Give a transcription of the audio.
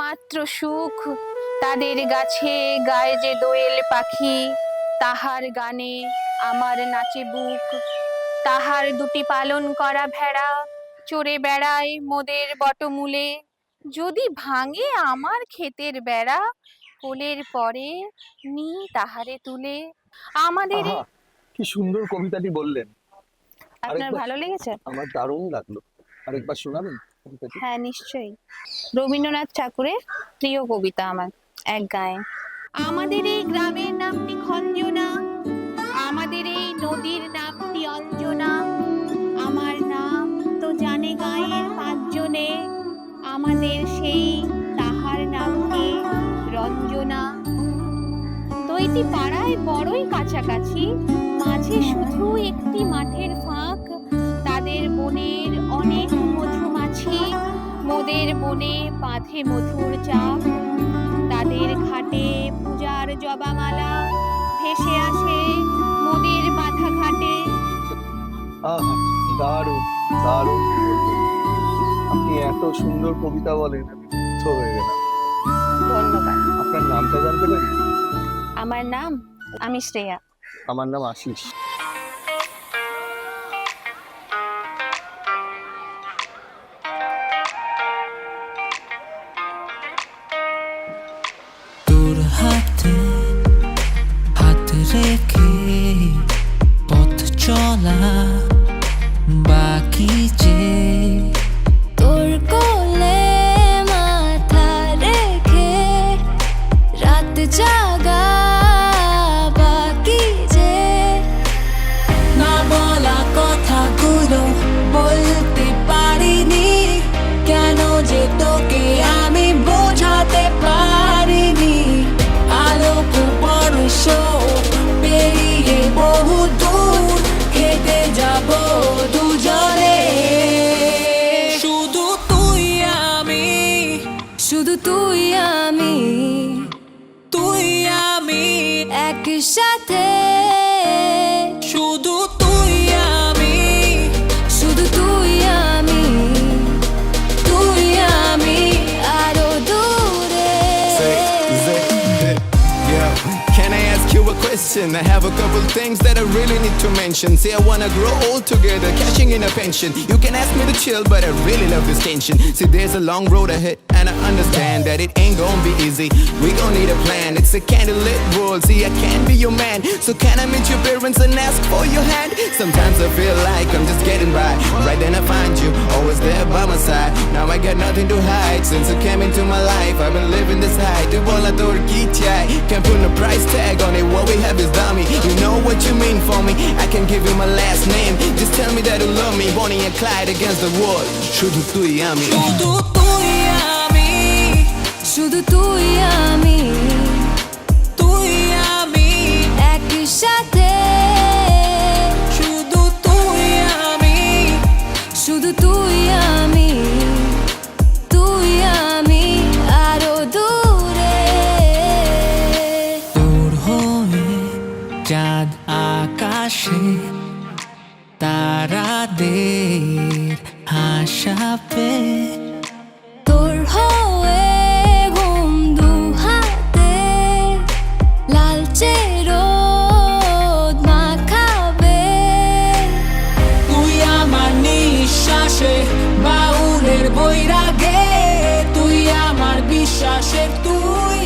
একমাত্র সুখ। তাদের গাছে গায়ে যে দোয়েল পাখি, তাহার গানে আমার নাচে বুক। তাহার দুটি পালন করা ভেড়া চড়ে বেড়ায় মোদের বটমূলে। যদি ভাঙে আমার ক্ষেতের বেড়া, কোলের পরে নি তাহারে তুলে। আমাদের আহা, কি সুন্দর কবিতাটি বললেন। আপনার আরেকবার। ভালো লেগেছে? আমার দারুণ লাগলো। আরেকবার শোনাবেন কবিতাটি? হ্যাঁ, নিশ্চয়ই। রবীন্দ্রনাথ ঠাকুরের প্রিয় কবিতা আমার, এক গায়ে। আমাদের এই গ্রামের নামটি খঞ্জনা, আমাদের এই নদীর নামটি অঞ্জনা। আমার নাম তো জানে গায়ের পাঁচজনে, আমাদের সেই তাহার নামটি রঞ্জনা। দুইটি পাড়ায় বড়ই কাছাকাছি, মাঝে শুধু একটি মাঠের ফাঁক। তাদের বনের অনেক মধুমাছি, মোদের বনে বাঁধে মধুর চাক। তাদের ঘাটে পূজার জবামালা ভেসে আসে মোদের বাঁধা ঘাটে। আহা, দারুণ দারুণ বললেন। আপনি এত সুন্দর কবিতা বলেন, আমি মুগ্ধ হয়ে গেলাম। ধন্যবাদ। আপনার নামটা জানতে পারি? আমার নাম, আমি শ্রেয়া। আমার নাম আশিস। তোর হাতে হাত রেখে পথ চলা বাকি যে, তোর কোলে মাথা রেখে রাত জাগা বাকি যে, না বলা কথাগুলো বলতে পারিনি, কেন যে তোকে আমি বোঝাতে পারিনি। আলোক পরশ পেরিয়ে বহু দূর হেঁটে যাব দুজনে, শুধু তুই আমি, শুধু তুই আমি তুই আমি, একসাথে। শুধু তুই আমি, শুধু তুই আমি, তুই আমি আরো দূরে। Yeah. Can I ask you a question? I have a couple things that I really need to mention. Say I wanna grow old together, cashing in a pension. You can ask me to chill, but I really love this tension. See, there's a long road ahead, and I understand that it ain't gonna be easy. We gon' need a plan. It's a candlelit world. See, I can't be your man, so can I meet your parents and ask for your hand? Sometimes I feel like I'm just getting by. Right then I find you, always there by my side. Now I got nothing to hide. Since you came into my life, I've been living this high. Tu bola torki chai, can't put a price tag on it. What we have is dummy. You know what you mean for me. I can give you my last name. Just tell me that you love me. Bonnie and Clyde against the world. শুধু তুই আমি, শুধু তুই আমি, শুধু তুই আমি, তুই আমি, একসাথে। শুধু তুই আমি, শুধু তুই আমি, তুই আমি আরো দূরে। তোর হয়ে চাঁদ আকাশে তারাদের হাসাবে, তোর হয়ে ঘুম দু হাতে লালচে রোদ মাখাবে। তুই আমার নিঃশ্বাসে বাউলের বৈরাগে, তুই আমার বিশ্বাসে, তুই